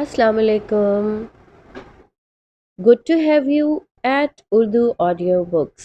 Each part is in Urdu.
Assalamu alaikum. Good to have you at Urdu Audio Books.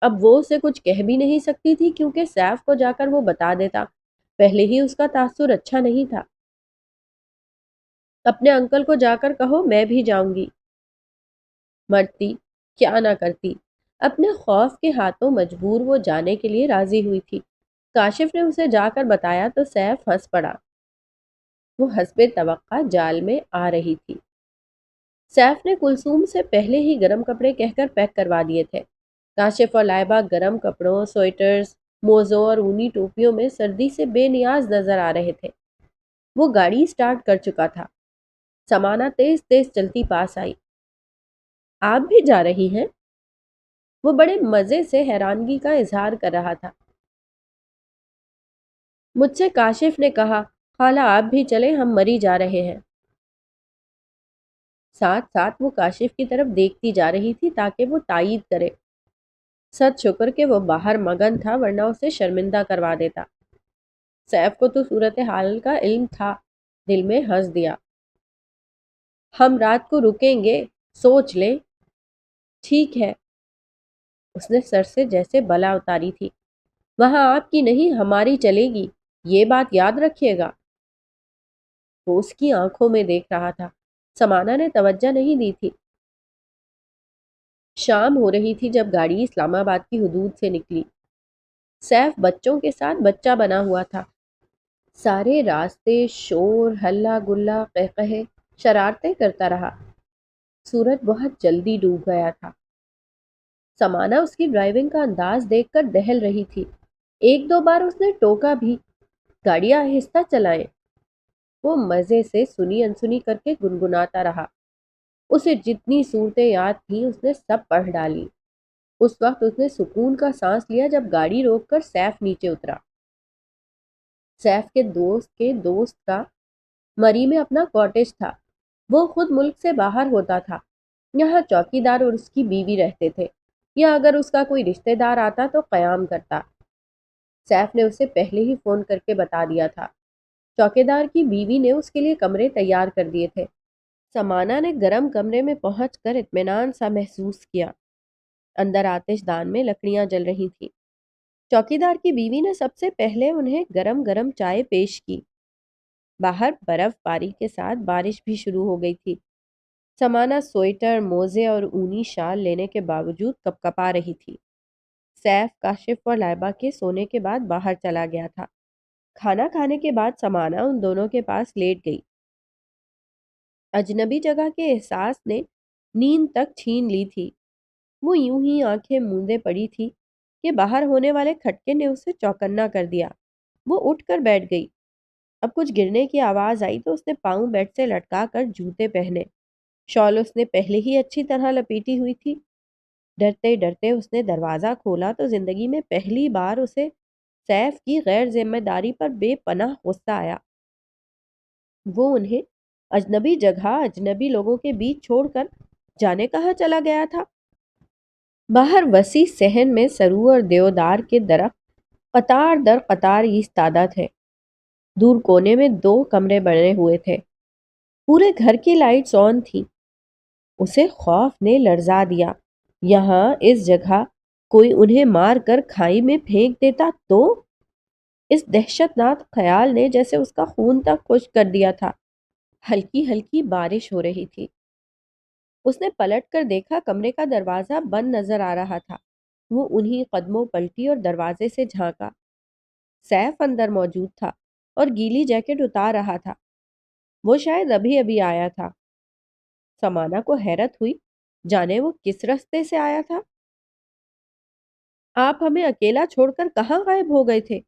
اب وہ اسے کچھ کہہ بھی نہیں سکتی تھی کیونکہ سیف کو جا کر وہ بتا دیتا، پہلے ہی اس کا تاثر اچھا نہیں تھا۔ اپنے انکل کو جا کر کہو میں بھی جاؤں گی۔ مرتی کیا نہ کرتی، اپنے خوف کے ہاتھوں مجبور وہ جانے کے لیے راضی ہوئی تھی۔ کاشف نے اسے جا کر بتایا تو سیف ہنس پڑا۔ وہ حسب توقع جال میں آ رہی تھی۔ سیف نے کلثوم سے پہلے ہی گرم کپڑے کہہ کر پیک کروا دیے تھے۔ کاشف اور لائبہ گرم کپڑوں، سویٹرز، موزوں اور اونی ٹوپیوں میں سردی سے بے نیاز نظر آ رہے تھے۔ وہ گاڑی سٹارٹ کر چکا تھا۔ سمانہ تیز تیز چلتی پاس آئی۔ آپ بھی جا رہی ہیں؟ وہ بڑے مزے سے حیرانگی کا اظہار کر رہا تھا۔ مجھ سے کاشف نے کہا، خالہ آپ بھی چلیں، ہم مری جا رہے ہیں۔ ساتھ ساتھ وہ کاشف کی طرف دیکھتی جا رہی تھی تاکہ وہ تائید کرے۔ سچ شکر کہ وہ باہر مگن تھا ورنہ اسے شرمندہ کروا دیتا۔ سیف کو تو صورتحال کا علم تھا، دل میں ہنس دیا۔ ہم رات کو رکیں گے، سوچ لیں۔ ٹھیک ہے، اس نے سر سے جیسے بلا اتاری تھی۔ وہاں آپ کی نہیں ہماری چلے گی، یہ بات یاد رکھیے گا۔ وہ اس کی آنکھوں میں دیکھ رہا تھا۔ سمانہ نے توجہ نہیں دی تھی۔ شام ہو رہی تھی جب گاڑی اسلام آباد کی حدود سے نکلی۔ سیف بچوں کے ساتھ بچہ بنا ہوا تھا۔ سارے راستے شور، ہلہ گلا، قہقہے، شرارتیں کرتا رہا۔ سورج بہت جلدی ڈوب گیا تھا۔ سمانہ اس کی ڈرائیونگ کا انداز دیکھ کر دہل رہی تھی۔ ایک دو بار اس نے ٹوکا بھی، گاڑی آہستہ چلائیں۔ وہ مزے سے سنی انسنی کر کے گنگناتا رہا۔ اسے جتنی صورتیں یاد تھیں اس نے سب پڑھ ڈالی۔ اس وقت اس نے سکون کا سانس لیا جب گاڑی روک کر سیف نیچے اترا۔ سیف کے دوست کا مری میں اپنا کاٹیج تھا۔ وہ خود ملک سے باہر ہوتا تھا۔ یہاں چوکی دار اور اس کی بیوی رہتے تھے، یا اگر اس کا کوئی رشتہ دار آتا تو قیام کرتا۔ سیف نے اسے پہلے ہی فون کر کے بتا دیا تھا۔ چوکیدار کی بیوی نے اس کے لیے کمرے تیار کر دیے تھے۔ سمانہ نے گرم کمرے میں پہنچ کر اطمینان سا محسوس کیا۔ اندر آتش دان میں لکڑیاں جل رہی تھیں۔ چوکیدار کی بیوی نے سب سے پہلے انہیں گرم گرم چائے پیش کی۔ باہر برف باری کے ساتھ بارش بھی شروع ہو گئی تھی۔ سمانہ سویٹر، موزے اور اونی شال لینے کے باوجود کپکپا رہی تھی۔ سیف، کاشف اور لائبہ کے سونے کے بعد باہر چلا گیا تھا۔ کھانا کھانے کے بعد سمانہ ان دونوں کے پاس لیٹ گئی۔ اجنبی جگہ کے احساس نے نیند تک چھین لی تھی۔ وہ یوں ہی آنکھیں موندے پڑی تھی کہ باہر ہونے والے کھٹکے نے اسے چوکنا کر دیا۔ وہ اٹھ کر بیٹھ گئی۔ اب کچھ گرنے کی آواز آئی تو اس نے پاؤں بیڈ سے لٹکا کر جوتے پہنے۔ شال اس نے پہلے ہی اچھی طرح لپیٹی ہوئی تھی۔ ڈرتے ڈرتے اس نے دروازہ کھولا تو زندگی میں پہلی بار اسے سیف کی غیر ذمہ داری پر بے پناہ غصہ آیا۔ وہ انہیں اجنبی جگہ، اجنبی لوگوں کے بیچ چھوڑ کر جانے کہاں چلا گیا تھا؟ باہر وسیع صحن میں سرو اور دیودار کے درخت قطار در قطار ایستادہ تھے۔ دور کونے میں دو کمرے بنے ہوئے تھے۔ پورے گھر کی لائٹس آن تھی۔ اسے خوف نے لرزا دیا۔ یہاں اس جگہ کوئی انہیں مار کر کھائی میں پھینک دیتا تو؟ اس دہشت ناک خیال نے جیسے اس کا خون تک خشک کر دیا تھا۔ ہلکی ہلکی بارش ہو رہی تھی۔ اس نے پلٹ کر دیکھا، کمرے کا دروازہ بند نظر آ رہا تھا۔ وہ انہی قدموں پلٹی اور دروازے سے جھانکا۔ سیف اندر موجود تھا اور گیلی جیکٹ اتار رہا تھا۔ وہ شاید ابھی ابھی آیا تھا۔ سمانہ کو حیرت ہوئی، جانے وہ کس رستے سے آیا تھا؟ آپ ہمیں اکیلا چھوڑ کر کہاں غائب ہو گئے تھے؟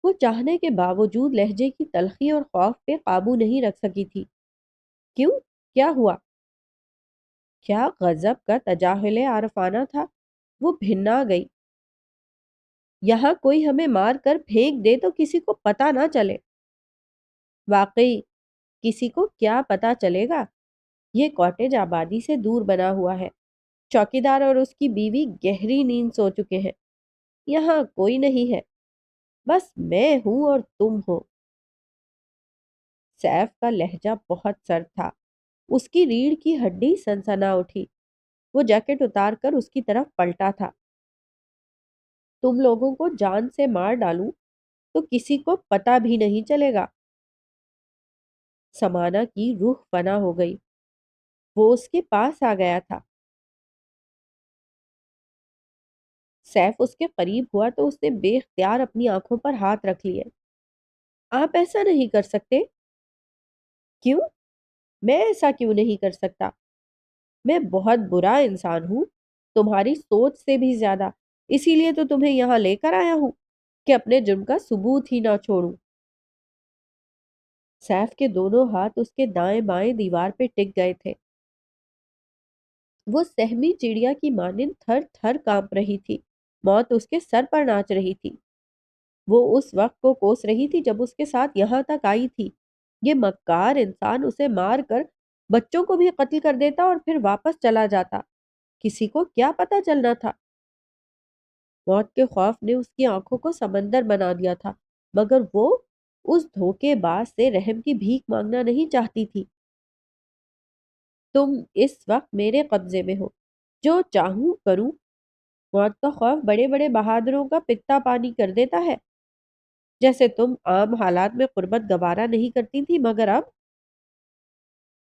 وہ چاہنے کے باوجود لہجے کی تلخی اور خوف پہ قابو نہیں رکھ سکی تھی۔ کیوں؟ کیا ہوا؟ کیا غضب کا تجاہل عارفانہ تھا؟ وہ بھنا گئی۔ یہاں کوئی ہمیں مار کر پھینک دے تو کسی کو پتہ نہ چلے۔ واقعی کسی کو کیا پتہ چلے گا؟ یہ کاٹیج آبادی سے دور بنا ہوا ہے۔ چوکیدار اور اس کی بیوی گہری نیند سو چکے ہیں۔ یہاں کوئی نہیں ہے، بس میں ہوں اور تم ہو۔ سیف کا لہجہ بہت سرد تھا۔ اس کی ریڑھ کی ہڈی سنسنا اٹھی۔ وہ جیکٹ اتار کر اس کی طرف پلٹا تھا۔ تم لوگوں کو جان سے مار ڈالوں تو کسی کو پتا بھی نہیں چلے گا۔ سمانا کی روح فنا ہو گئی۔ وہ اس کے پاس آ گیا تھا۔ سیف اس کے قریب ہوا تو اس نے بے اختیار اپنی آنکھوں پر ہاتھ رکھ لیے۔ آپ ایسا نہیں کر سکتے۔ کیوں؟ میں ایسا کیوں نہیں کر سکتا؟ میں بہت برا انسان ہوں، تمہاری سوچ سے بھی زیادہ، اسی لیے تو تمہیں یہاں لے کر آیا ہوں کہ اپنے جرم کا ثبوت ہی نہ چھوڑوں۔ سیف کے دونوں ہاتھ اس کے دائیں بائیں دیوار پہ ٹک گئے تھے۔ وہ سہمی چڑیا کی مانند تھر تھر کانپ رہی تھی۔ موت اس کے سر پر ناچ رہی تھی۔ وہ اس وقت کو کوس رہی تھی جب اس کے ساتھ یہاں تک آئی تھی۔ یہ مکار انسان اسے مار کر بچوں کو بھی قتل کر دیتا اور پھر واپس چلا جاتا۔ کسی کو کیا پتا چلنا تھا؟ موت کے خوف نے اس کی آنکھوں کو سمندر بنا دیا تھا، مگر وہ اس دھوکے باز سے رحم کی بھیک مانگنا نہیں چاہتی تھی۔ تم اس وقت میرے قبضے میں ہو، جو چاہوں کروں۔ موت کا خوف بڑے بڑے بہادروں کا پتا پانی کر دیتا ہے۔ جیسے تم عام حالات میں قربت گوارا نہیں کرتی تھی، مگر اب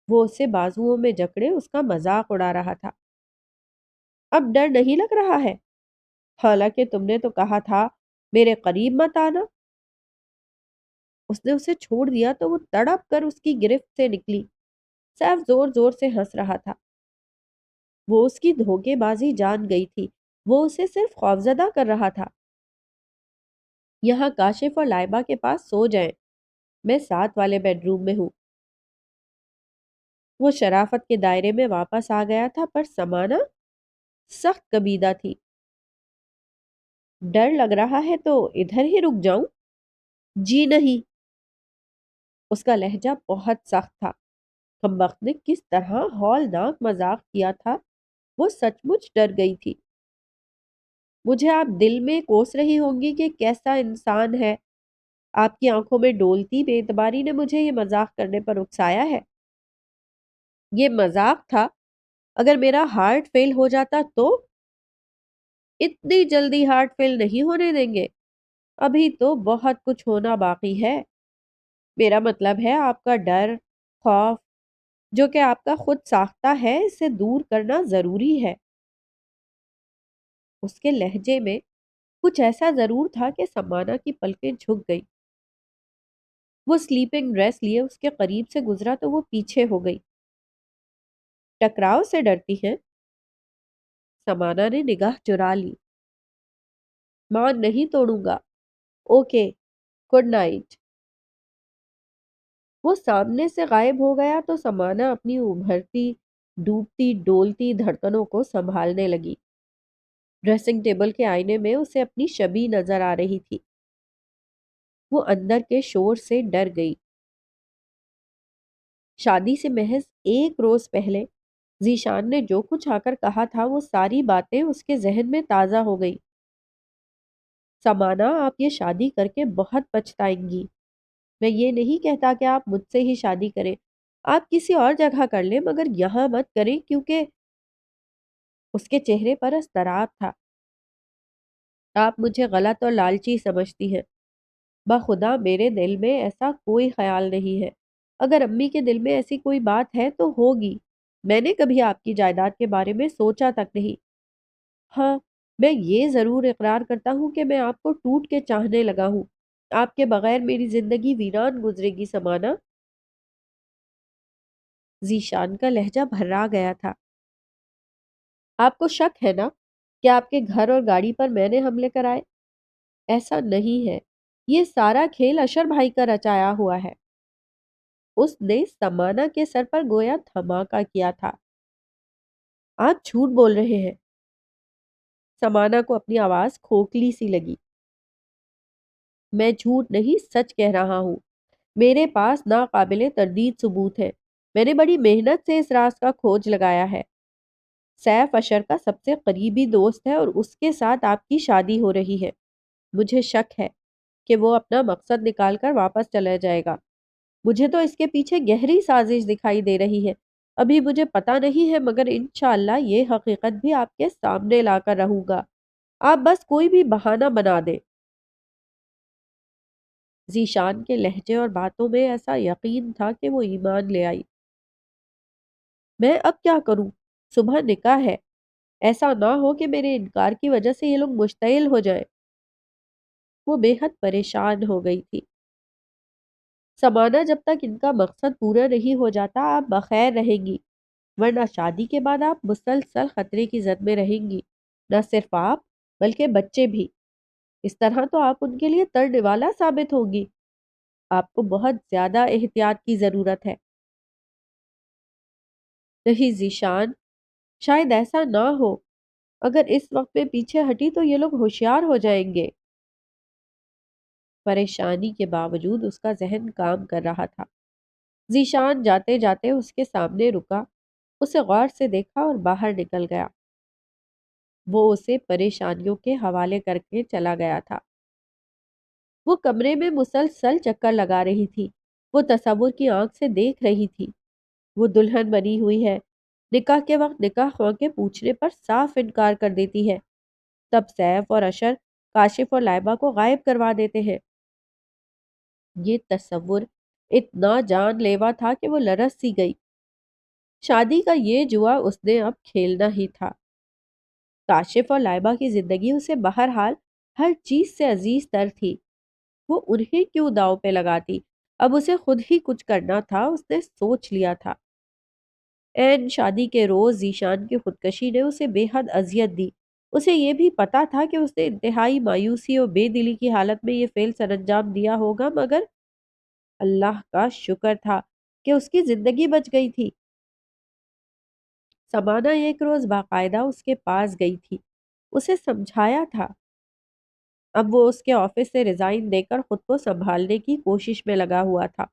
وہ اسے بازوؤں میں جکڑے اس کا مذاق اڑا رہا تھا۔ اب ڈر نہیں لگ رہا ہے؟ حالانکہ تم نے تو کہا تھا میرے قریب مت آنا۔ اس نے اسے چھوڑ دیا تو وہ تڑپ کر اس کی گرفت سے نکلی۔ سیف زور زور سے ہنس رہا تھا۔ وہ اس کی دھوکے بازی جان گئی تھی۔ وہ اسے صرف خوفزدہ کر رہا تھا۔ یہاں کاشف اور لائبہ کے پاس سو جائیں، میں 7 والے بیڈ روم میں ہوں۔ وہ شرافت کے دائرے میں واپس آ گیا تھا، پر سمانا سخت کبیدہ تھی۔ ڈر لگ رہا ہے تو ادھر ہی رک جاؤں؟ جی نہیں۔ اس کا لہجہ بہت سخت تھا۔ کمبخت نے کس طرح ہولناک مذاق کیا تھا، وہ سچ مچ ڈر گئی تھی۔ مجھے آپ دل میں کوس رہی ہوں گی کہ کیسا انسان ہے۔ آپ کی آنکھوں میں ڈولتی بے اعتباری نے مجھے یہ مذاق کرنے پر اکسایا ہے۔ یہ مذاق تھا؟ اگر میرا ہارٹ فیل ہو جاتا تو؟ اتنی جلدی ہارٹ فیل نہیں ہونے دیں گے، ابھی تو بہت کچھ ہونا باقی ہے۔ میرا مطلب ہے آپ کا ڈر، خوف، جو کہ آپ کا خود ساختہ ہے، اسے دور کرنا ضروری ہے۔ اس کے لہجے میں کچھ ایسا ضرور تھا کہ سمانا کی پلکیں جھک گئی۔ وہ سلیپنگ ڈریس لیے اس کے قریب سے گزرا تو وہ پیچھے ہو گئی۔ ٹکراؤ سے ڈرتی ہیں؟ سمانا نے نگاہ چرا لی۔ مان نہیں توڑوں گا۔ Okay, good night. وہ سامنے سے غائب ہو گیا تو سمانا اپنی ابھرتی ڈوبتی ڈولتی دھڑکنوں کو سنبھالنے لگی۔ ڈریسنگ ٹیبل کے آئینے میں اسے اپنی شبیہ نظر آ رہی تھی۔ وہ اندر کے شور سے ڈر گئی۔ شادی سے محض 1 روز پہلے ذیشان نے جو کچھ آ کر کہا تھا، وہ ساری باتیں اس کے ذہن میں تازہ ہو گئی۔ سمانا، آپ یہ شادی کر کے بہت پچھتائیں گی۔ میں یہ نہیں کہتا کہ آپ مجھ سے ہی شادی کریں، آپ کسی اور جگہ کر لیں، مگر یہاں مت کریں، کیونکہ اس کے چہرے پر اضطراب تھا۔ آپ مجھے غلط اور لالچی سمجھتی ہیں۔ بخدا میرے دل میں ایسا کوئی خیال نہیں ہے۔ اگر امی کے دل میں ایسی کوئی بات ہے تو ہوگی۔ میں نے کبھی آپ کی جائیداد کے بارے میں سوچا تک نہیں۔ ہاں، میں یہ ضرور اقرار کرتا ہوں کہ میں آپ کو ٹوٹ کے چاہنے لگا ہوں۔ آپ کے بغیر میری زندگی ویران گزرے گی سمانا۔ ذیشان کا لہجہ بھرا گیا تھا۔ آپ کو شک ہے نا کہ آپ کے گھر اور گاڑی پر میں نے حملے کرائے؟ ایسا نہیں ہے، یہ سارا کھیل اشر بھائی کا رچایا ہوا ہے۔ اس نے سمانا کے سر پر گویا دھماکہ کیا تھا۔ آپ جھوٹ بول رہے ہیں۔ سمانا کو اپنی آواز کھوکھلی سی لگی۔ میں جھوٹ نہیں، سچ کہہ رہا ہوں۔ میرے پاس ناقابل تردید ثبوت ہے۔ میں نے بڑی محنت سے اس راز کا کھوج لگایا ہے۔ سیف اشر کا سب سے قریبی دوست ہے اور اس کے ساتھ آپ کی شادی ہو رہی ہے۔ مجھے شک ہے کہ وہ اپنا مقصد نکال کر واپس چلا جائے گا۔ مجھے تو اس کے پیچھے گہری سازش دکھائی دے رہی ہے۔ ابھی مجھے پتا نہیں ہے، مگر انشاءاللہ یہ حقیقت بھی آپ کے سامنے لا کر رہوں گا۔ آپ بس کوئی بھی بہانہ بنا دیں۔ ذیشان کے لہجے اور باتوں میں ایسا یقین تھا کہ وہ ایمان لے آئی۔ میں اب کیا کروں؟ صبح نکاح ہے، ایسا نہ ہو کہ میرے انکار کی وجہ سے یہ لوگ مشتعل ہو جائیں۔ وہ بے حد پریشان ہو گئی تھی۔ سمانا، جب تک ان کا مقصد پورا نہیں ہو جاتا آپ بخیر رہیں گی، ورنہ شادی کے بعد آپ مسلسل خطرے کی زد میں رہیں گی، نہ صرف آپ بلکہ بچے بھی۔ اس طرح تو آپ ان کے لیے ترنے والا ثابت ہوگی۔ آپ کو بہت زیادہ احتیاط کی ضرورت ہے۔ نہیں ذیشان، شاید ایسا نہ ہو۔ اگر اس وقت میں پیچھے ہٹی تو یہ لوگ ہوشیار ہو جائیں گے۔ پریشانی کے باوجود اس کا ذہن کام کر رہا تھا۔ ذیشان جاتے جاتے اس کے سامنے رکا، اسے غور سے دیکھا اور باہر نکل گیا۔ وہ اسے پریشانیوں کے حوالے کر کے چلا گیا تھا۔ وہ کمرے میں مسلسل چکر لگا رہی تھی۔ وہ تصور کی آنکھ سے دیکھ رہی تھی۔ وہ دلہن بنی ہوئی ہے، نکاح کے وقت نکاح خواہ کے پوچھنے پر صاف انکار کر دیتی ہے، تب سیف اور اشر کاشف اور لائبہ کو غائب کروا دیتے ہیں۔ یہ تصور اتنا جان لیوا تھا کہ وہ لرز سی گئی۔ شادی کا یہ جوا اس نے اب کھیلنا ہی تھا۔ کاشف اور لائبہ کی زندگی اسے بہرحال ہر چیز سے عزیز تر تھی۔ وہ انہیں کیوں داؤ پہ لگاتی؟ اب اسے خود ہی کچھ کرنا تھا، اس نے سوچ لیا تھا۔ عین شادی کے روز ذیشان کی خودکشی نے اسے بے حد اذیت دی۔ اسے یہ بھی پتا تھا کہ اس نے انتہائی مایوسی اور بے دلی کی حالت میں یہ فعل سر انجام دیا ہوگا، مگر اللہ کا شکر تھا کہ اس کی زندگی بچ گئی تھی۔ سمانا ایک روز باقاعدہ اس کے پاس گئی تھی، اسے سمجھایا تھا۔ اب وہ اس کے آفس سے ریزائن دے کر خود کو سنبھالنے کی کوشش میں لگا ہوا تھا۔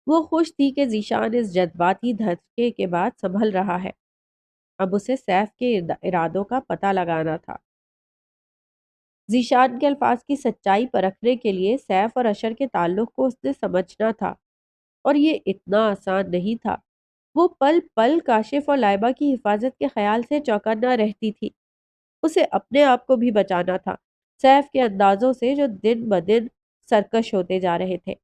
وہ خوش تھی کہ ذیشان اس جذباتی دھچکے کے بعد سنبھل رہا ہے۔ اب اسے سیف کے ارادوں کا پتہ لگانا تھا۔ ذیشان کے الفاظ کی سچائی پرکھنے کے لیے سیف اور اشر کے تعلق کو اس نے سمجھنا تھا، اور یہ اتنا آسان نہیں تھا۔ وہ پل پل کاشف اور لائبہ کی حفاظت کے خیال سے چوکنا رہتی تھی۔ اسے اپنے آپ کو بھی بچانا تھا، سیف کے اندازوں سے جو دن بدن سرکش ہوتے جا رہے تھے۔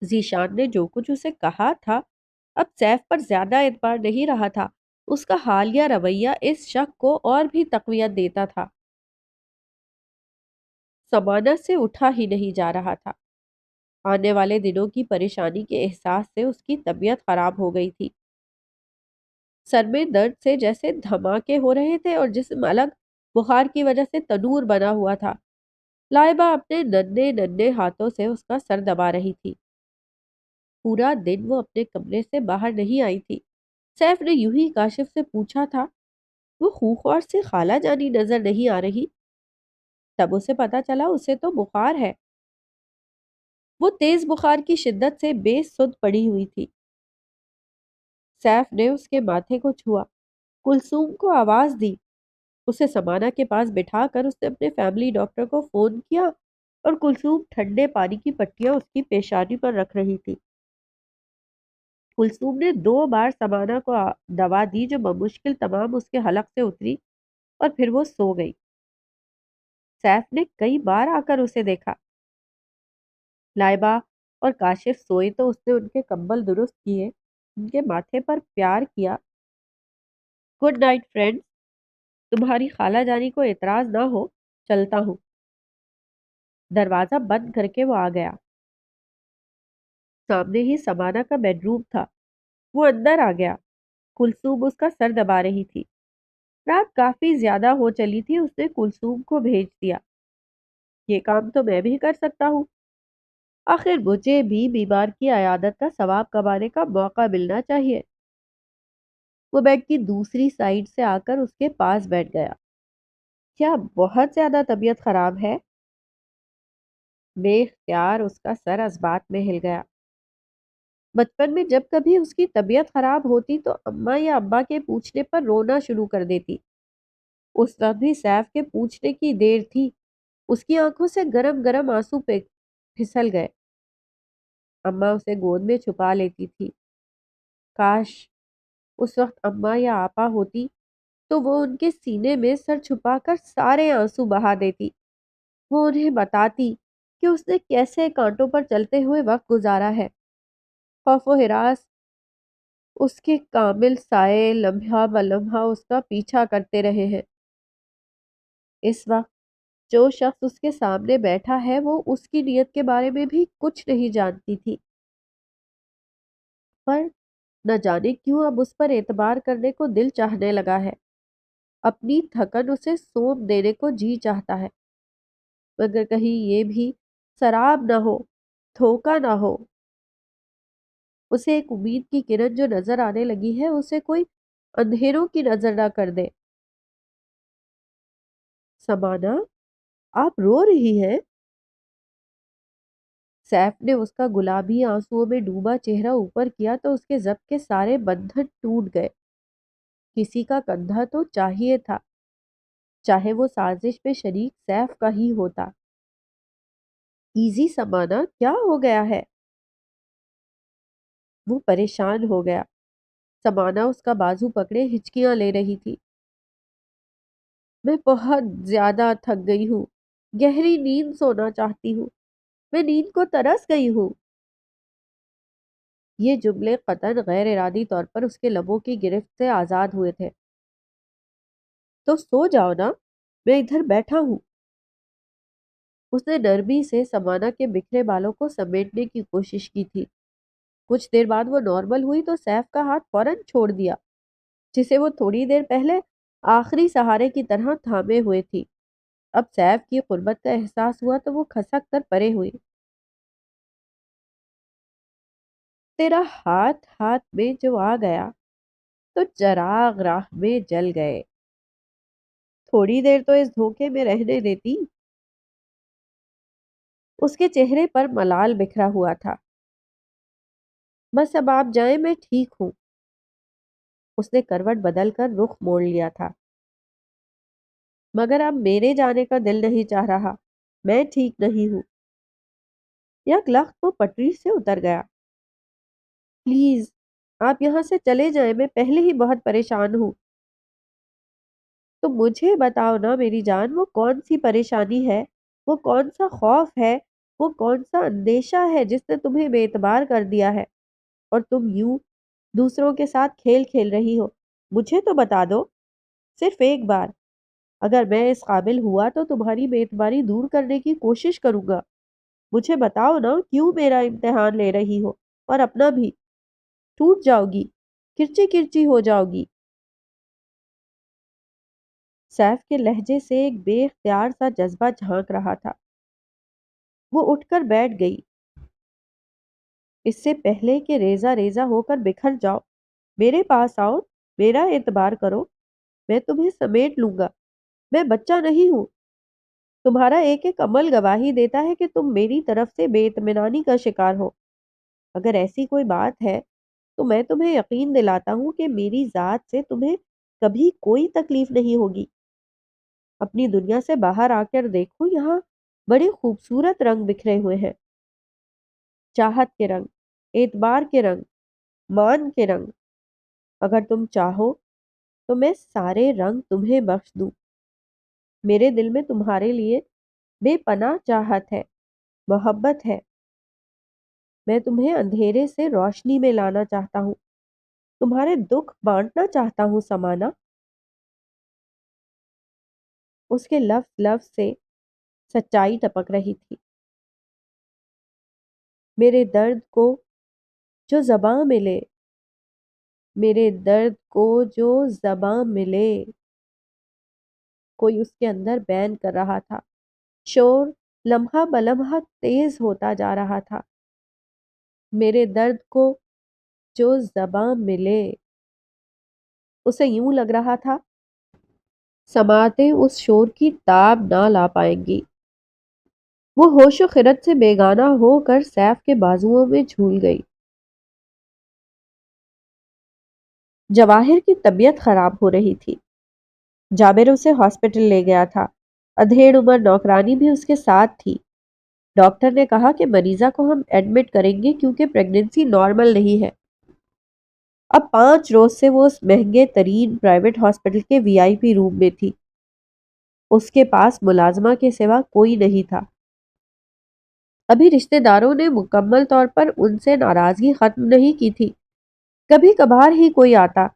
ذیشان نے جو کچھ اسے کہا تھا اب سیف پر زیادہ اعتبار نہیں رہا تھا۔ اس کا حالیہ رویہ اس شک کو اور بھی تقویت دیتا تھا۔ سمانا سے اٹھا ہی نہیں جا رہا تھا۔ آنے والے دنوں کی پریشانی کے احساس سے اس کی طبیعت خراب ہو گئی تھی۔ سر میں درد سے جیسے دھماکے ہو رہے تھے اور جسم الگ بخار کی وجہ سے تنور بنا ہوا تھا۔ لائبہ اپنے ننھے ننھے ہاتھوں سے اس کا سر دبا رہی تھی۔ پورا دن وہ اپنے کمرے سے باہر نہیں آئی تھی۔ سیف نے یوں ہی کاشف سے پوچھا تھا، وہ خوخوار سے خالہ جانی نظر نہیں آ رہی؟ تب اسے پتا چلا اسے تو بخار ہے۔ وہ تیز بخار کی شدت سے بے سدھ پڑی ہوئی تھی۔ سیف نے اس کے ماتھے کو چھوا، کلثوم کو آواز دی۔ اسے سمانا کے پاس بٹھا کر اس نے اپنے فیملی ڈاکٹر کو فون کیا، اور کلثوم ٹھنڈے پانی کی پٹیاں اس کی پیشانی پر رکھ رہی تھی۔ کلثوم نے 2 بار سمانا کو دوا دی جو بمشکل تمام اس کے حلق سے اتری، اور پھر وہ سو گئی۔ سیف نے کئی بار آ کر اسے دیکھا۔ لائبہ اور کاشف سوئے تو اس نے ان کے کمبل درست کیے، ان کے ماتھے پر پیار کیا۔ گڈ نائٹ فرینڈز، تمہاری خالہ جانی کو اعتراض نہ ہو، چلتا ہوں۔ دروازہ بند کر کے وہ آ گیا۔ سامنے ہی سمانا کا بیڈ روم تھا۔ وہ اندر آ گیا۔ کلثوم اس کا سر دبا رہی تھی۔ رات کافی زیادہ ہو چلی تھی، اس نے کلثوم کو بھیج دیا۔ یہ کام تو میں بھی کر سکتا ہوں، آخر مجھے بھی بیمار کی عیادت کا ثواب کمانے کا موقع ملنا چاہیے۔ وہ بیڈ کی دوسری سائیڈ سے آ کر اس کے پاس بیٹھ گیا۔ کیا بہت زیادہ طبیعت خراب ہے؟ بے اختیار اس کا سر اسبات میں ہل گیا۔ بچپن میں جب کبھی اس کی طبیعت خراب ہوتی تو اماں یا ابا کے پوچھنے پر رونا شروع کر دیتی۔ اس وقت بھی سیف کے پوچھنے کی دیر تھی، اس کی آنکھوں سے گرم گرم آنسو پہ پھسل گئے۔ اماں اسے گود میں چھپا لیتی تھی۔ کاش اس وقت اماں یا آپا ہوتی تو وہ ان کے سینے میں سر چھپا کر سارے آنسو بہا دیتی۔ وہ انہیں بتاتی کہ اس نے کیسے کانٹوں پر چلتے ہوئے وقت گزارا ہے۔ خوف و ہراس اس کے کامل سائے لمحہ بلمحہ اس کا پیچھا کرتے رہے ہیں۔ اس وقت جو شخص اس کے سامنے بیٹھا ہے وہ اس کی نیت کے بارے میں بھی کچھ نہیں جانتی تھی، پر نہ جانے کیوں اب اس پر اعتبار کرنے کو دل چاہنے لگا ہے۔ اپنی تھکن اسے سونپ دینے کو جی چاہتا ہے، مگر کہیں یہ بھی سراب نہ ہو، دھوکہ نہ ہو۔ اسے ایک امید کی کرن جو نظر آنے لگی ہے اسے کوئی اندھیروں کی نظر نہ کر دے۔ سمانا، آپ رو رہی ہیں؟ سیف نے اس کا گلابی آنسوؤں میں ڈوبا چہرہ اوپر کیا تو اس کے ضبط کے سارے بندھن ٹوٹ گئے۔ کسی کا کندھا تو چاہیے تھا، چاہے وہ سازش میں شریک سیف کا ہی ہوتا۔ ایزی سمانا، کیا ہو گیا ہے؟ وہ پریشان ہو گیا۔ سمانا اس کا بازو پکڑے ہچکیاں لے رہی تھی۔ میں بہت زیادہ تھک گئی ہوں، گہری نیند سونا چاہتی ہوں، میں نیند کو ترس گئی ہوں۔ یہ جملے قطعاً غیر ارادی طور پر اس کے لبوں کی گرفت سے آزاد ہوئے تھے۔ تو سو جاؤ نا، میں ادھر بیٹھا ہوں۔ اس نے نرمی سے سمانا کے بکھرے بالوں کو سمیٹنے کی کوشش کی تھی۔ کچھ دیر بعد وہ نارمل ہوئی تو سیف کا ہاتھ فوراً چھوڑ دیا، جسے وہ تھوڑی دیر پہلے آخری سہارے کی طرح تھامے ہوئے تھی۔ اب سیف کی قربت کا احساس ہوا تو وہ کھسک کر پرے ہوئی۔ تیرا ہاتھ میں جو آ گیا تو چراغ راہ میں جل گئے۔ تھوڑی دیر تو اس دھوکے میں رہنے دیتی۔ اس کے چہرے پر ملال بکھرا ہوا تھا۔ بس اب آپ جائیں، میں ٹھیک ہوں۔ اس نے کروٹ بدل کر رخ موڑ لیا تھا۔ مگر اب میرے جانے کا دل نہیں چاہ رہا، میں ٹھیک نہیں ہوں۔ یک لخت وہ پٹری سے اتر گیا۔ پلیز آپ یہاں سے چلے جائیں، میں پہلے ہی بہت پریشان ہوں۔ تو مجھے بتاؤ نا میری جان، وہ کون سی پریشانی ہے، وہ کون سا خوف ہے، وہ کون سا اندیشہ ہے جس نے تمہیں بے اعتبار کر دیا ہے اور تم یوں دوسروں کے ساتھ کھیل کھیل رہی ہو؟ مجھے تو بتا دو، صرف ایک بار۔ اگر میں اس قابل ہوا تو تمہاری بے اعتباری دور کرنے کی کوشش کروں گا۔ مجھے بتاؤ نا، کیوں میرا امتحان لے رہی ہو اور اپنا بھی؟ ٹوٹ جاؤ گی، کرچی کرچی ہو جاؤ گی۔ سیف کے لہجے سے ایک بے اختیار سا جذبہ جھانک رہا تھا۔ وہ اٹھ کر بیٹھ گئی۔ اس سے پہلے کہ ریزہ ریزہ ہو کر بکھر جاؤ، میرے پاس آؤ، میرا اعتبار کرو، میں تمہیں سمیٹ لوں گا۔ میں بچہ نہیں ہوں۔ تمہارا ایک ایک عمل گواہی دیتا ہے کہ تم میری طرف سے بے اطمینانی کا شکار ہو۔ اگر ایسی کوئی بات ہے تو میں تمہیں یقین دلاتا ہوں کہ میری ذات سے تمہیں کبھی کوئی تکلیف نہیں ہوگی۔ اپنی دنیا سے باہر آ کر دیکھو، یہاں بڑے خوبصورت رنگ بکھرے ہوئے ہیں۔ چاہت کے رنگ، اعتبار کے رنگ، مان کے رنگ۔ اگر تم چاہو تو میں سارے رنگ تمہیں بخش دوں۔ میرے دل میں تمہارے لیے بے پناہ چاہت ہے، محبت ہے۔ میں تمہیں اندھیرے سے روشنی میں لانا چاہتا ہوں، تمہارے دکھ بانٹنا چاہتا ہوں سمانا۔ اس کے لفظ لفظ سے سچائی ٹپک رہی تھی۔ میرے درد کو جو زباں ملے، میرے درد کو جو زباں ملے، کوئی اس کے اندر بیان کر رہا تھا۔ شور لمحہ بلمحہ تیز ہوتا جا رہا تھا۔ میرے درد کو جو زباں ملے، اسے یوں لگ رہا تھا سماعتیں اس شور کی تاب نہ لا پائیں گی۔ وہ ہوش و خرد سے بیگانہ ہو کر سیف کے بازوؤں میں جھول گئی۔ جواہر کی طبیعت خراب ہو رہی تھی۔ جابر اسے ہاسپٹل لے گیا تھا۔ ادھیڑ عمر نوکرانی بھی اس کے ساتھ تھی۔ ڈاکٹر نے کہا کہ مریضہ کو ہم ایڈمٹ کریں گے کیونکہ پریگننسی نارمل نہیں ہے۔ اب 5 روز سے وہ اس مہنگے ترین پرائیویٹ ہاسپٹل کے VIP روم میں تھی۔ اس کے پاس ملازمہ کے سوا کوئی نہیں تھا۔ ابھی رشتہ داروں نے مکمل طور پر ان سے ناراضگی ختم نہیں کی تھی، کبھی کبھار ہی کوئی آتا۔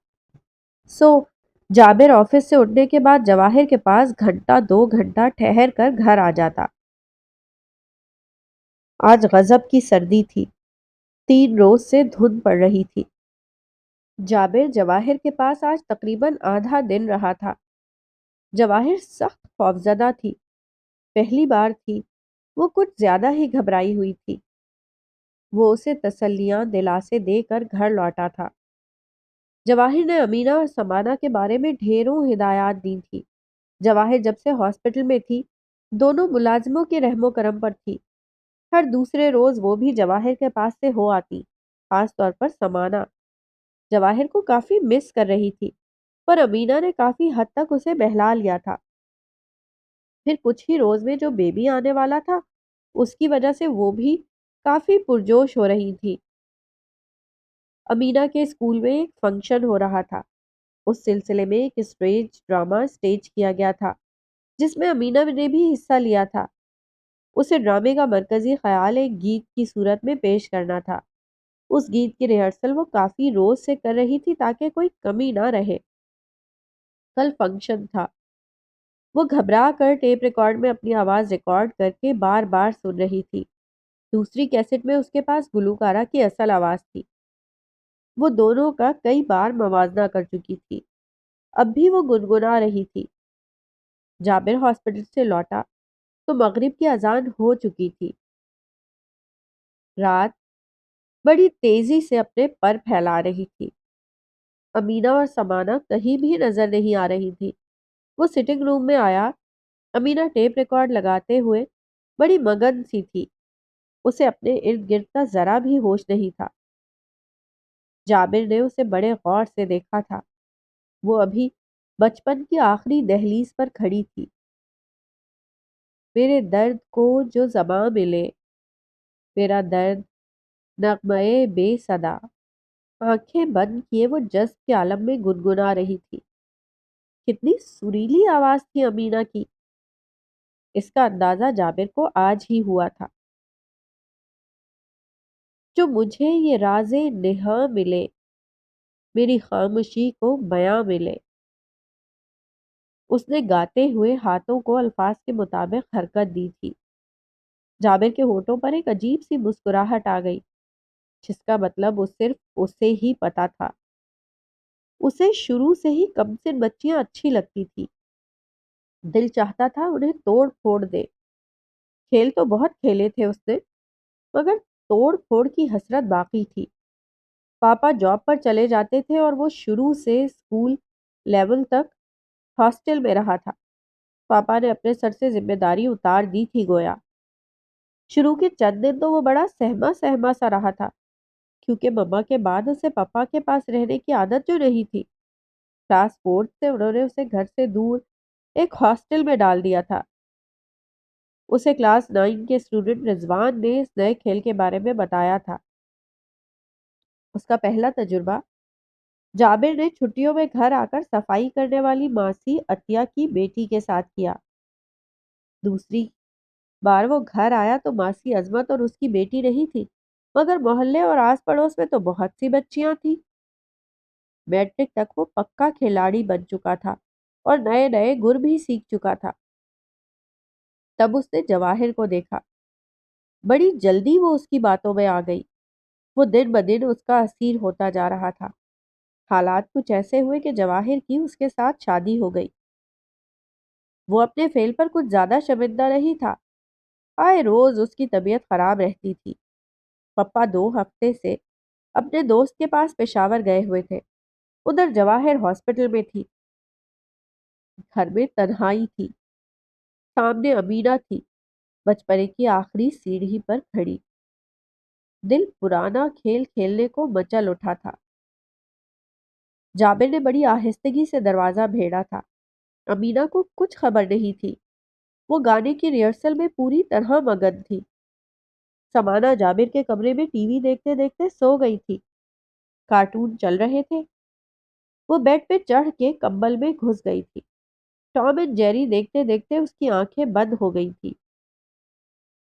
سو جابر آفس سے اٹھنے کے بعد جواہر کے پاس گھنٹہ 2 گھنٹہ ٹھہر کر گھر آ جاتا۔ آج غضب کی سردی تھی، 3 روز سے دھند پڑ رہی تھی۔ جابر جواہر کے پاس آج تقریباً آدھا دن رہا تھا۔ جواہر سخت خوفزدہ تھی، پہلی بار تھی، وہ کچھ زیادہ ہی گھبرائی ہوئی تھی۔ وہ اسے تسلیاں دلاسے دے کر گھر لوٹا تھا۔ جواہر نے امینہ اور سمانہ کے بارے میں ڈھیروں ہدایات دی تھی۔ جواہر جب سے ہاسپٹل میں تھی، دونوں ملازموں کے رحم و کرم پر تھی۔ ہر دوسرے روز وہ بھی جواہر کے پاس سے ہو آتی، خاص طور پر سمانہ۔ جواہر کو کافی مس کر رہی تھی، پر امینہ نے کافی حد تک اسے بہلا لیا تھا۔ پھر کچھ ہی روز میں جو بیبی آنے والا تھا، اس کی وجہ سے وہ بھی کافی پرجوش ہو رہی تھی۔ امینہ کے اسکول میں ایک فنکشن ہو رہا تھا۔ اس سلسلے میں ایک اسٹیج ڈرامہ سٹیج کیا گیا تھا، جس میں امینہ نے بھی حصہ لیا تھا۔ اسے ڈرامے کا مرکزی خیال ایک گیت کی صورت میں پیش کرنا تھا۔ اس گیت کی ریہرسل وہ کافی روز سے کر رہی تھی تاکہ کوئی کمی نہ رہے۔ کل فنکشن تھا۔ وہ گھبرا کر ٹیپ ریکارڈ میں اپنی آواز ریکارڈ کر کے بار بار سن رہی تھی۔ دوسری کیسٹ میں اس کے پاس گلوکارہ کی اصل آواز تھی۔ وہ دونوں کا کئی بار موازنہ کر چکی تھی۔ اب بھی وہ گنگنا رہی تھی۔ جابر ہاسپٹل سے لوٹا تو مغرب کی اذان ہو چکی تھی۔ رات بڑی تیزی سے اپنے پر پھیلا رہی تھی۔ امینہ اور سمانہ کہیں بھی نظر نہیں آ رہی تھی۔ وہ سٹنگ روم میں آیا۔ امینہ ٹیپ ریکارڈ لگاتے ہوئے بڑی مگن سی تھی۔ اسے اپنے ارد گرد کا ذرا بھی ہوش نہیں تھا۔ جابر نے اسے بڑے غور سے دیکھا تھا۔ وہ ابھی بچپن کی آخری دہلیز پر کھڑی تھی۔ میرے درد کو جو زباں ملے، میرا درد نغمے بے صدا۔ آنکھیں بند کیے وہ جذب کے عالم میں گنگنا رہی تھی۔ کتنی سریلی آواز تھی امینہ کی۔ اس کا اندازہ جابر کو آج ہی ہوا تھا۔ جو مجھے یہ راز نہاں ملے، میری خاموشی کو بیاں ملے۔ اس نے گاتے ہوئے ہاتھوں کو الفاظ کے مطابق حرکت دی تھی۔ جابر کے ہونٹوں پر ایک عجیب سی مسکراہٹ آ گئی، جس کا مطلب صرف اسے ہی پتا تھا۔ اسے شروع سے ہی کم سن بچیاں اچھی لگتی تھی۔ دل چاہتا تھا انہیں توڑ پھوڑ دے۔ کھیل تو بہت کھیلے تھے اس نے، مگر توڑ پھوڑ کی حسرت باقی تھی۔ پاپا جاب پر چلے جاتے تھے اور وہ شروع سے اسکول لیول تک ہاسٹل میں رہا تھا۔ پاپا نے اپنے سر سے ذمہ داری اتار دی تھی گویا۔ شروع کے چند دن تو وہ بڑا سہما سہما سا رہا تھا، کیونکہ مما کے بعد اسے پاپا کے پاس رہنے کی عادت جو نہیں تھی۔ کلاس 4 سے انہوں نے اسے گھر سے دور ایک ہاسٹل میں ڈال دیا تھا۔ اسے کلاس 9 کے اسٹوڈنٹ رضوان نے اس نئے کھیل کے بارے میں بتایا تھا۔ اس کا پہلا تجربہ جابر نے چھٹیوں میں گھر آ کر صفائی کرنے والی ماسی عطیہ کی بیٹی کے ساتھ کیا۔ دوسری بار وہ گھر آیا تو ماسی عظمت اور اس کی بیٹی نہیں تھی، مگر محلے اور آس پڑوس میں تو بہت سی بچیاں تھیں۔ میٹرک تک وہ پکا کھلاڑی بن چکا تھا اور نئے نئے گر بھی سیکھ چکا تھا۔ تب اس نے جواہر کو دیکھا۔ بڑی جلدی وہ اس کی باتوں میں آ گئی۔ وہ دن بدن اس کا اسیر ہوتا جا رہا تھا۔ حالات کچھ ایسے ہوئے کہ جواہر کی اس کے ساتھ شادی ہو گئی۔ وہ اپنے فعل پر کچھ زیادہ شرمندہ نہیں تھا۔ آئے روز اس کی طبیعت خراب رہتی تھی۔ پپا 2 ہفتے سے اپنے دوست کے پاس پشاور گئے ہوئے تھے۔ ادھر جواہر ہاسپٹل میں تھی۔ گھر میں تنہائی تھی۔ سامنے امینہ تھی، بچپنے کی آخری سیڑھی پر کھڑی۔ دل پرانا کھیل کھیلنے کو مچل اٹھا تھا۔ جابر نے بڑی آہستگی سے دروازہ بھیڑا تھا۔ امینہ کو کچھ خبر نہیں تھی۔ وہ گانے کی ریہرسل میں پوری طرح مگن تھی۔ سمانہ جابر کے کمرے میں ٹی وی دیکھتے دیکھتے سو گئی تھی۔ کارٹون چل رہے تھے۔ وہ بیڈ پہ چڑھ کے کمبل میں گھس گئی تھی۔ ٹام اینڈ جیری دیکھتے دیکھتے اس کی آنکھیں بند ہو گئی تھی۔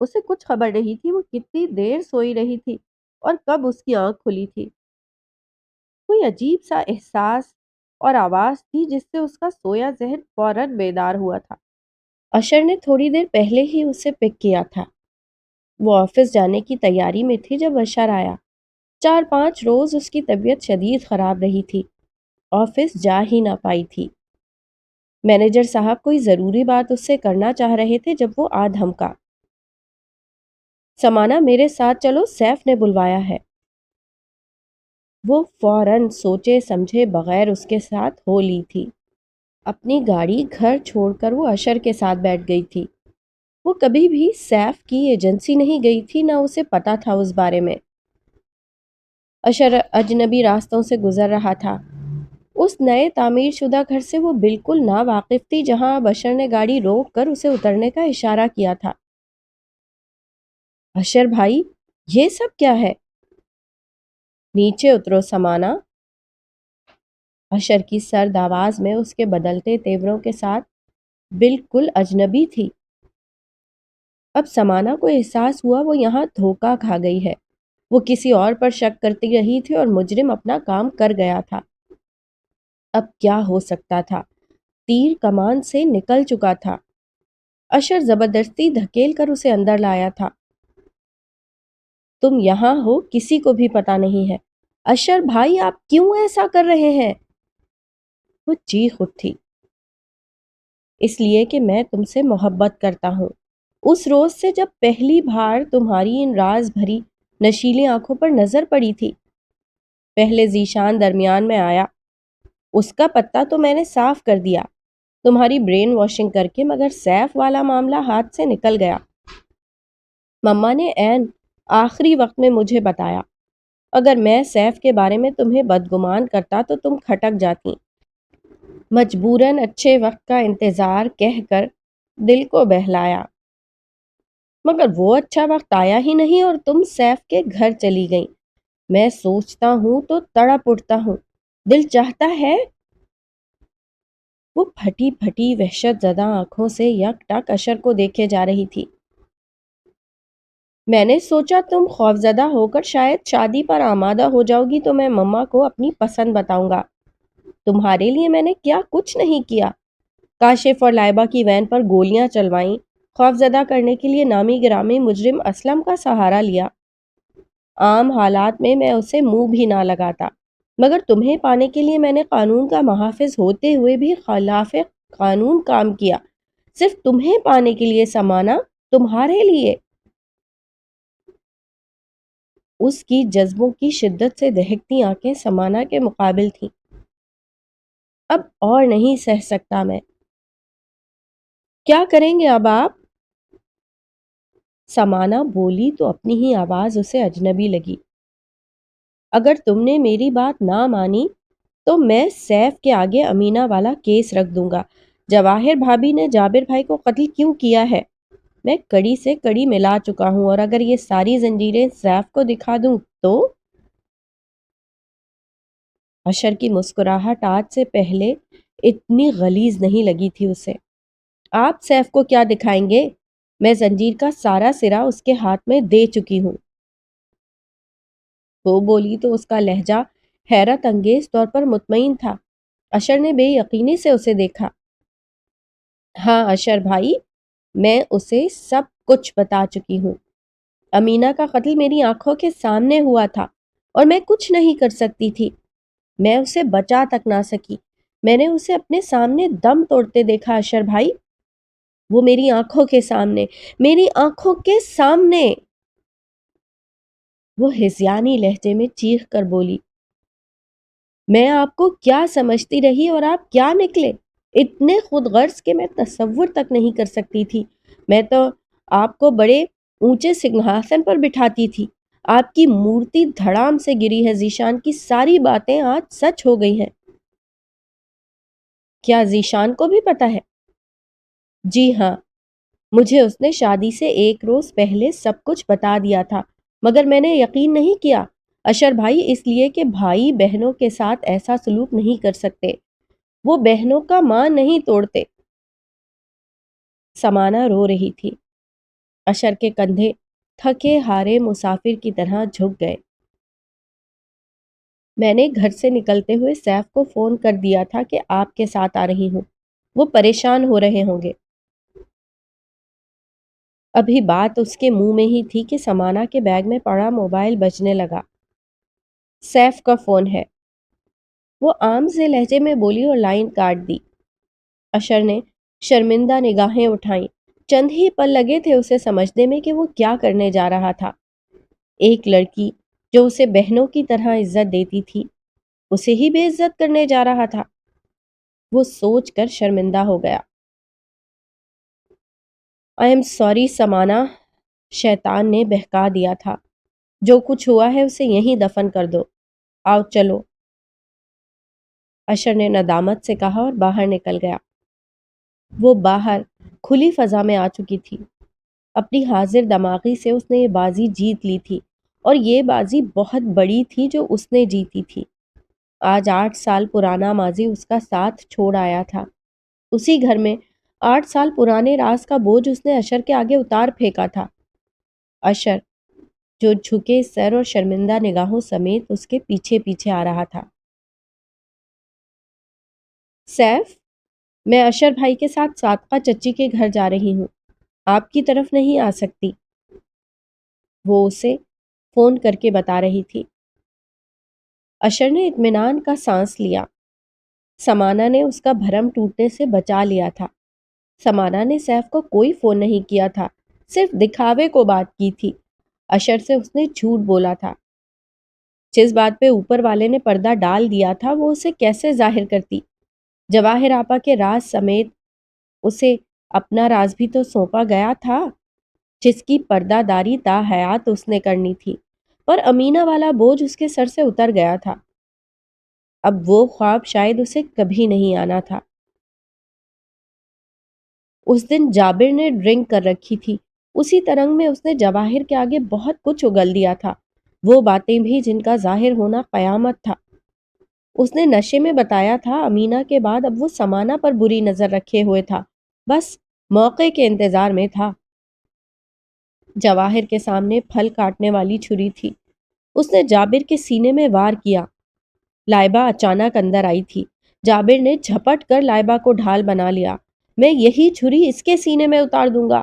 اسے کچھ خبر نہیں تھی وہ کتنی دیر سوئی رہی تھی اور کب اس کی آنکھ کھلی تھی۔ کوئی عجیب سا احساس اور آواز تھی جس سے اس کا سویا ذہن فوراً بیدار ہوا تھا۔ اشر نے تھوڑی دیر پہلے ہی اسے پک کیا تھا۔ وہ آفس جانے کی تیاری میں تھی جب اشر آیا۔ 4-5 روز اس کی طبیعت شدید خراب رہی تھی۔ آفس جا ہی نہ پائی تھی۔ مینیجر صاحب کوئی ضروری بات اس سے کرنا چاہ رہے تھے جب وہ آ دھمکا۔ سمانا میرے ساتھ چلو، سیف نے بلوایا ہے۔ وہ فوراً سوچے سمجھے بغیر اس کے ساتھ ہو لی تھی۔ اپنی گاڑی گھر چھوڑ کر وہ اشر کے ساتھ بیٹھ گئی تھی۔ وہ کبھی بھی سیف کی ایجنسی نہیں گئی تھی، نہ اسے پتا تھا اس بارے میں۔ اشر اجنبی راستوں سے گزر رہا تھا۔ اس نئے تعمیر شدہ گھر سے وہ بالکل نا واقف تھی جہاں اب اشر نے گاڑی روک کر اسے اترنے کا اشارہ کیا تھا۔ اشر بھائی، یہ سب کیا ہے؟ نیچے اترو سمانا۔ اشر کی سرد آواز میں اس کے بدلتے تیوروں کے ساتھ بالکل اجنبی تھی۔ اب سمانا کو احساس ہوا وہ یہاں دھوکہ کھا گئی ہے۔ وہ کسی اور پر شک کرتی رہی تھی اور مجرم اپنا کام کر گیا تھا۔ اب کیا ہو سکتا تھا؟ تیر کمان سے نکل چکا تھا۔ اشر زبردستی دھکیل کر اسے اندر لایا تھا۔ تم یہاں ہو کسی کو بھی پتا نہیں ہے۔ اشر بھائی، آپ کیوں ایسا کر رہے ہیں؟ وہ چیخ اٹھی۔ اس لیے کہ میں تم سے محبت کرتا ہوں۔ اس روز سے جب پہلی بار تمہاری ان راز بھری نشیلی آنکھوں پر نظر پڑی تھی۔ پہلے ذیشان درمیان میں آیا، اس کا پتہ تو میں نے صاف کر دیا تمہاری برین واشنگ کر کے، مگر سیف والا معاملہ ہاتھ سے نکل گیا۔ مما نے عین آخری وقت میں مجھے بتایا۔ اگر میں سیف کے بارے میں تمہیں بدگمان کرتا تو تم کھٹک جاتی۔ مجبوراً اچھے وقت کا انتظار کہہ کر دل کو بہلایا، مگر وہ اچھا وقت آیا ہی نہیں اور تم سیف کے گھر چلی گئیں۔ میں سوچتا ہوں تو تڑپ اٹھتا ہوں، دل چاہتا ہے۔ وہ پھٹی پھٹی وحشت زدہ آنکھوں سے یک ٹک اشر کو دیکھے جا رہی تھی۔ میں نے سوچا تم خوفزدہ ہو کر شاید شادی پر آمادہ ہو جاؤ گی تو میں مما کو اپنی پسند بتاؤں گا۔ تمہارے لیے میں نے کیا کچھ نہیں کیا۔ کاشف اور لائبہ کی وین پر گولیاں چلوائیں، خوفزدہ کرنے کے لیے نامی گرامی مجرم اسلم کا سہارا لیا۔ عام حالات میں میں اسے منہ بھی نہ لگاتا، مگر تمہیں پانے کے لیے میں نے قانون کا محافظ ہوتے ہوئے بھی خلاف قانون کام کیا، صرف تمہیں پانے کے لیے سمانا، تمہارے لیے۔ اس کی جذبوں کی شدت سے دہکتی آنکھیں سمانا کے مقابل تھیں۔ اب اور نہیں سہ سکتا میں۔ کیا کریں گے اب آپ؟ سمانا بولی تو اپنی ہی آواز اسے اجنبی لگی۔ اگر تم نے میری بات نہ مانی تو میں سیف کے آگے امینہ والا کیس رکھ دوں گا۔ جواہر بھابی نے جابر بھائی کو قتل کیوں کیا ہے میں کڑی سے کڑی ملا چکا ہوں، اور اگر یہ ساری زنجیریں سیف کو دکھا دوں تو؟ اشر کی مسکراہٹ آج سے پہلے اتنی غلیظ نہیں لگی تھی اسے۔ آپ سیف کو کیا دکھائیں گے؟ میں زنجیر کا سارا سرا اس کے ہاتھ میں دے چکی ہوں۔ وہ بولی تو اس کا لہجہ حیرت انگیز طور پر مطمئن تھا۔ اشر نے بے یقینی سے اسے دیکھا۔ ہاں اشر بھائی، میں اسے سب کچھ بتا چکی ہوں۔ امینہ کا قتل میری آنکھوں کے سامنے ہوا تھا اور میں کچھ نہیں کر سکتی تھی۔ میں اسے بچا تک نہ سکی۔ میں نے اسے اپنے سامنے دم توڑتے دیکھا اشر بھائی، وہ میری آنکھوں کے سامنے، میری آنکھوں کے سامنے۔ وہ ہذیانی لہجے میں چیخ کر بولی، میں آپ کو کیا سمجھتی رہی اور آپ کیا نکلے؟ اتنے خود غرض کہ میں تصور تک نہیں کر سکتی تھی۔ میں تو آپ کو بڑے اونچے سنگھاسن پر بٹھاتی تھی۔ آپ کی مورتی دھڑام سے گری ہے۔ ذیشان کی ساری باتیں آج سچ ہو گئی ہیں۔ کیا ذیشان کو بھی پتا ہے؟ جی ہاں، مجھے اس نے شادی سے 1 روز پہلے سب کچھ بتا دیا تھا، مگر میں نے یقین نہیں کیا۔ اشر بھائی، اس لیے کہ بھائی بہنوں کے ساتھ ایسا سلوک نہیں کر سکتے، وہ بہنوں کا مان نہیں توڑتے۔ سمانا رو رہی تھی، اشر کے کندھے تھکے ہارے مسافر کی طرح جھک گئے۔ میں نے گھر سے نکلتے ہوئے سیف کو فون کر دیا تھا کہ آپ کے ساتھ آ رہی ہوں، وہ پریشان ہو رہے ہوں گے۔ ابھی بات اس کے منہ میں ہی تھی کہ سمانا کے بیگ میں پڑا موبائل بجنے لگا۔ سیف کا فون ہے، وہ عام سے لہجے میں بولی اور لائن کاٹ دی۔ اشر نے شرمندہ نگاہیں اٹھائیں، چند ہی پل لگے تھے اسے سمجھنے میں کہ وہ کیا کرنے جا رہا تھا۔ ایک لڑکی جو اسے بہنوں کی طرح عزت دیتی تھی، اسے ہی بے عزت کرنے جا رہا تھا۔ وہ سوچ کر شرمندہ ہو گیا۔ آئی ایم سوری سمانا، شیطان نے بہکا دیا تھا، جو کچھ ہوا ہے اسے یہیں دفن کر دو، آؤ چلو۔ اشر نے ندامت سے کہا اور باہر نکل گیا۔ وہ باہر کھلی فضا میں آ چکی تھی۔ اپنی حاضر دماغی سے اس نے یہ بازی جیت لی تھی، اور یہ بازی بہت بڑی تھی جو اس نے جیتی تھی۔ آج 8 سال پرانا ماضی اس کا ساتھ چھوڑ آیا تھا۔ اسی گھر میں 8 سال پرانے راز کا بوجھ اس نے اشر کے آگے اتار پھینکا تھا۔ اشر جو جھکے سر اور شرمندہ نگاہوں سمیت اس کے پیچھے پیچھے آ رہا تھا۔ سیف، میں اشر بھائی کے ساتھ صادقہ چچی کے گھر جا رہی ہوں، آپ کی طرف نہیں آ سکتی، وہ اسے فون کر کے بتا رہی تھی۔ اشر نے اطمینان کا سانس لیا۔ سمانا نے اس کا بھرم ٹوٹنے سے بچا لیا تھا۔ سمانا نے سیف کو کوئی فون نہیں کیا تھا، صرف دکھاوے کو بات کی تھی۔ اشر سے اس نے جھوٹ بولا تھا۔ جس بات پہ اوپر والے نے پردہ ڈال دیا تھا وہ اسے کیسے ظاہر کرتی؟ جواہر آپا کے راز سمیت اسے اپنا راز بھی تو سونپا گیا تھا، جس کی پردہ داری تا حیات اس نے کرنی تھی، پر امینہ والا بوجھ اس کے سر سے اتر گیا تھا۔ اب وہ خواب شاید اسے کبھی نہیں آنا تھا۔ اس دن جابر نے ڈرنک کر رکھی تھی، اسی ترنگ میں اس نے جواہر کے آگے بہت کچھ اگل دیا تھا، وہ باتیں بھی جن کا ظاہر ہونا قیامت تھا۔ اس نے نشے میں بتایا تھا امینہ کے بعد اب وہ سمانا پر بری نظر رکھے ہوئے تھا، بس موقع کے انتظار میں تھا۔ جواہر کے سامنے پھل کاٹنے والی چھری تھی، اس نے جابر کے سینے میں وار کیا۔ لائبہ اچانک اندر آئی تھی، جابر نے جھپٹ کر لائبہ کو ڈھال بنا لیا۔ میں یہی چھری اس کے سینے میں اتار دوں گا۔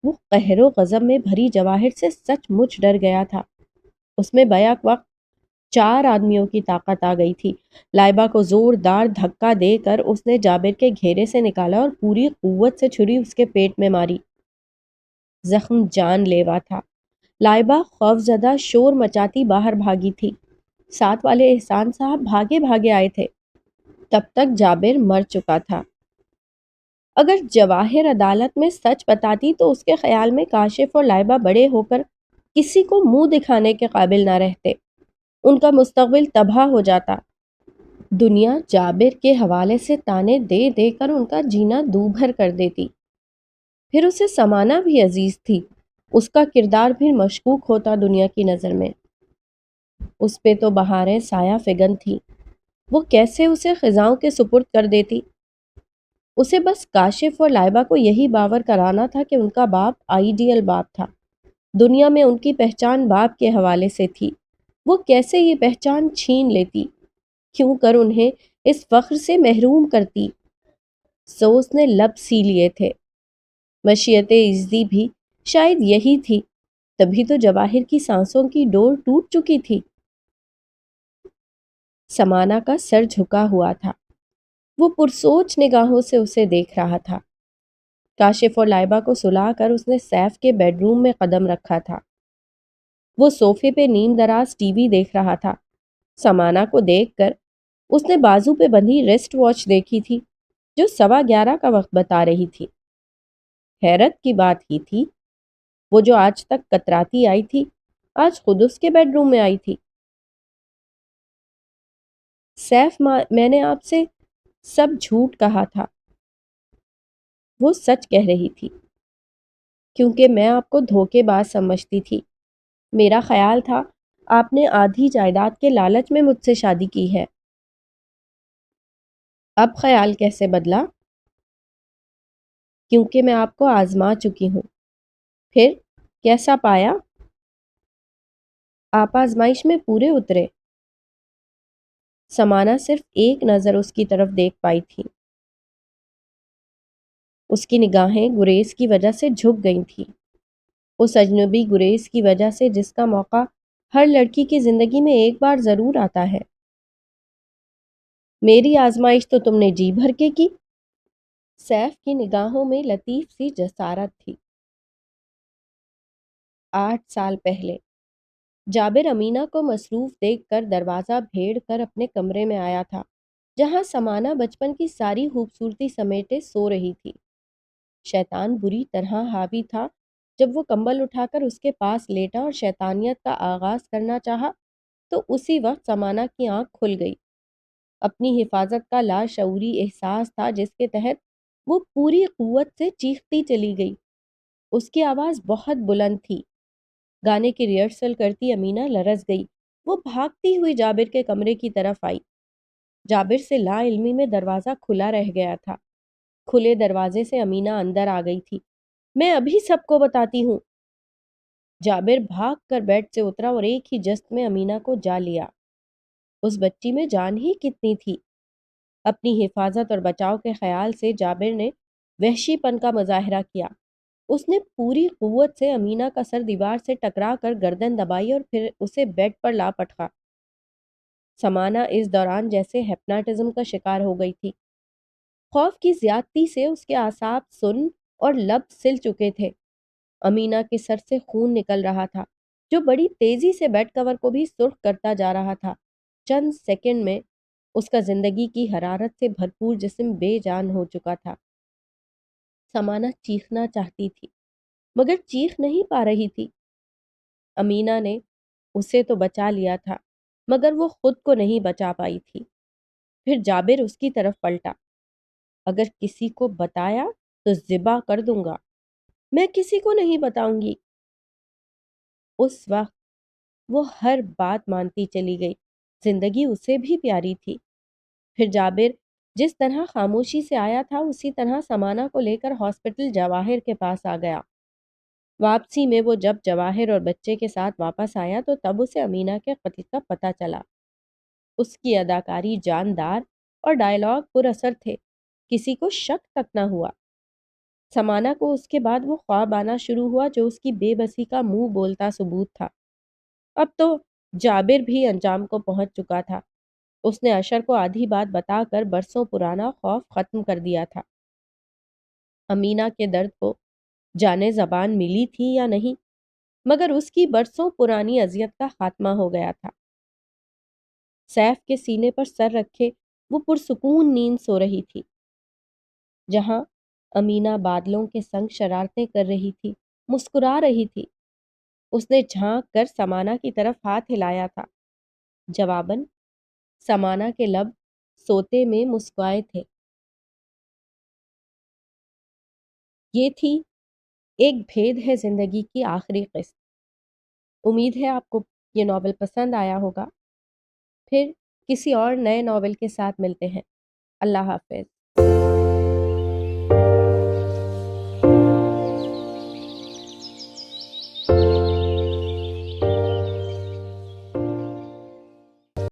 وہ قہر و غضب میں بھری جواہر سے سچ مچ ڈر گیا تھا۔ اس میں بیک وقت 4 آدمیوں کی طاقت آ گئی تھی۔ لائبہ کو زوردار دھکا دے کر اس نے جابر کے گھیرے سے نکالا اور پوری قوت سے چھری اس کے پیٹ میں ماری۔ زخم جان لیوا تھا۔ لائبہ خوفزدہ شور مچاتی باہر بھاگی تھی۔ ساتھ والے احسان صاحب بھاگے بھاگے آئے تھے۔ تب تک جابر مر چکا تھا۔ اگر جواہر عدالت میں سچ بتاتی تو اس کے خیال میں کاشف اور لائبہ بڑے ہو کر کسی کو منہ دکھانے کے قابل نہ رہتے، ان کا مستقبل تباہ ہو جاتا۔ دنیا جابر کے حوالے سے تانے دے دے کر ان کا جینا دوبھر کر دیتی۔ پھر اسے سمانا بھی عزیز تھی، اس کا کردار بھی مشکوک ہوتا دنیا کی نظر میں۔ اس پہ تو بہاریں سایہ فگن تھی، وہ کیسے اسے خزاؤں کے سپرد کر دیتی؟ اسے بس کاشف اور لائبہ کو یہی باور کرانا تھا کہ ان کا باپ آئیڈیل باپ تھا، دنیا میں ان کی پہچان باپ کے حوالے سے تھی۔ وہ کیسے یہ پہچان چھین لیتی؟ کیوں کر انہیں اس فخر سے محروم کرتی؟ سو اس نے لب سی لیے تھے۔ مشیت عزتی بھی شاید یہی تھی، تبھی تو جواہر کی سانسوں کی ڈور ٹوٹ چکی تھی۔ سمانا کا سر جھکا ہوا تھا، وہ پرسوچ نگاہوں سے اسے دیکھ رہا تھا۔ کاشف اور لائبہ کو سلا کر اس نے سیف کے بیڈ روم میں قدم رکھا تھا۔ وہ صوفے پہ نیم دراز ٹی وی دیکھ رہا تھا۔ سمانا کو دیکھ کر اس نے بازو پہ بندھی ریسٹ واچ دیکھی تھی جو 11:15 کا وقت بتا رہی تھی۔ حیرت کی بات ہی تھی، وہ جو آج تک کتراتی آئی تھی آج خود اس کے بیڈ روم میں آئی تھی۔ سیف، میں نے آپ سے سب جھوٹ کہا تھا، وہ سچ کہہ رہی تھی، کیونکہ میں آپ کو دھوکے باز سمجھتی تھی۔ میرا خیال تھا آپ نے آدھی جائیداد کے لالچ میں مجھ سے شادی کی ہے۔ اب خیال کیسے بدلا؟ کیونکہ میں آپ کو آزما چکی ہوں۔ پھر کیسا پایا؟ آپ آزمائش میں پورے اترے۔ سمانا صرف ایک نظر اس کی طرف دیکھ پائی تھی۔ اس کی نگاہیں گریز کی وجہ سے جھک گئی تھیں، اس اجنبی گریز کی وجہ سے جس کا موقع ہر لڑکی کی زندگی میں ایک بار ضرور آتا ہے۔ میری آزمائش تو تم نے جی بھر کے کی۔ سیف کی نگاہوں میں لطیف سی جسارت تھی۔ 8 سال پہلے جابر امینہ کو مصروف دیکھ کر دروازہ بھیڑ کر اپنے کمرے میں آیا تھا، جہاں سمانا بچپن کی ساری خوبصورتی سمیٹے سو رہی تھی۔ شیطان بری طرح حاوی تھا۔ جب وہ کمبل اٹھا کر اس کے پاس لیٹا اور شیطانیت کا آغاز کرنا چاہا تو اسی وقت سمانا کی آنکھ کھل گئی۔ اپنی حفاظت کا لاشعوری احساس تھا جس کے تحت وہ پوری قوت سے چیختی چلی گئی۔ اس کی آواز بہت بلند تھی۔ گانے کی ریہرسل کرتی امینہ لرز گئی۔ وہ بھاگتی ہوئی جابر کے کمرے کی طرف آئی۔ جابر سے لا علمی میں دروازہ کھلا رہ گیا تھا۔ کھلے دروازے سے امینہ اندر آ گئی تھی۔ میں ابھی سب کو بتاتی ہوں۔ جابر بھاگ کر بیڈ سے اترا اور ایک ہی جست میں امینہ کو جا لیا۔ اس بچی میں جان ہی کتنی تھی۔ اپنی حفاظت اور بچاؤ کے خیال سے جابر نے وحشی پن کا مظاہرہ کیا۔ اس نے پوری قوت سے امینہ کا سر دیوار سے ٹکرا کر گردن دبائی اور پھر اسے بیڈ پر لا پٹکا۔ سمانا اس دوران جیسے ہپناٹزم کا شکار ہو گئی تھی۔ خوف کی زیادتی سے اس کے اعصاب سن اور لب سل چکے تھے۔ امینہ کے سر سے خون نکل رہا تھا جو بڑی تیزی سے بیڈ کور کو بھی سرخ کرتا جا رہا تھا۔ چند سیکنڈ میں اس کا زندگی کی حرارت سے بھرپور جسم بے جان ہو چکا تھا۔ سمانا چیخنا چاہتی تھی مگر چیخ نہیں پا رہی تھی۔ امینہ نے اسے تو بچا لیا تھا مگر وہ خود کو نہیں بچا پائی تھی۔ پھر جابر اس کی طرف پلٹا۔ اگر کسی کو بتایا تو ذبح کر دوں گا۔ میں کسی کو نہیں بتاؤں گی۔ اس وقت وہ ہر بات مانتی چلی گئی۔ زندگی اسے بھی پیاری تھی۔ پھر جابر جس طرح خاموشی سے آیا تھا اسی طرح سمانا کو لے کر ہاسپٹل جواہر کے پاس آ گیا۔ واپسی میں وہ جب جواہر اور بچے کے ساتھ واپس آیا تو تب اسے امینہ کے قتل کا پتہ چلا۔ اس کی اداکاری جاندار اور ڈائیلاگ پر اثر تھے، کسی کو شک تک نہ ہوا۔ سمانا کو اس کے بعد وہ خواب آنا شروع ہوا جو اس کی بے بسی کا منہ بولتا ثبوت تھا۔ اب تو جابر بھی انجام کو پہنچ چکا تھا۔ اس نے اشر کو آدھی بات بتا کر برسوں پرانا خوف ختم کر دیا تھا۔ امینہ کے درد کو جانے زبان ملی تھی یا نہیں مگر اس کی برسوں پرانی اذیت کا خاتمہ ہو گیا تھا۔ سیف کے سینے پر سر رکھے وہ پرسکون نیند سو رہی تھی، جہاں امینہ بادلوں کے سنگ شرارتیں کر رہی تھی، مسکرا رہی تھی۔ اس نے جھانک کر سمانا کی طرف ہاتھ ہلایا تھا۔ جواباً سمانا کے لب سوتے میں مسکرائے تھے۔ یہ تھی ایک بھید ہے زندگی کی آخری قسط۔ امید ہے آپ کو یہ ناول پسند آیا ہوگا۔ پھر کسی اور نئے ناول کے ساتھ ملتے ہیں۔ اللہ حافظ۔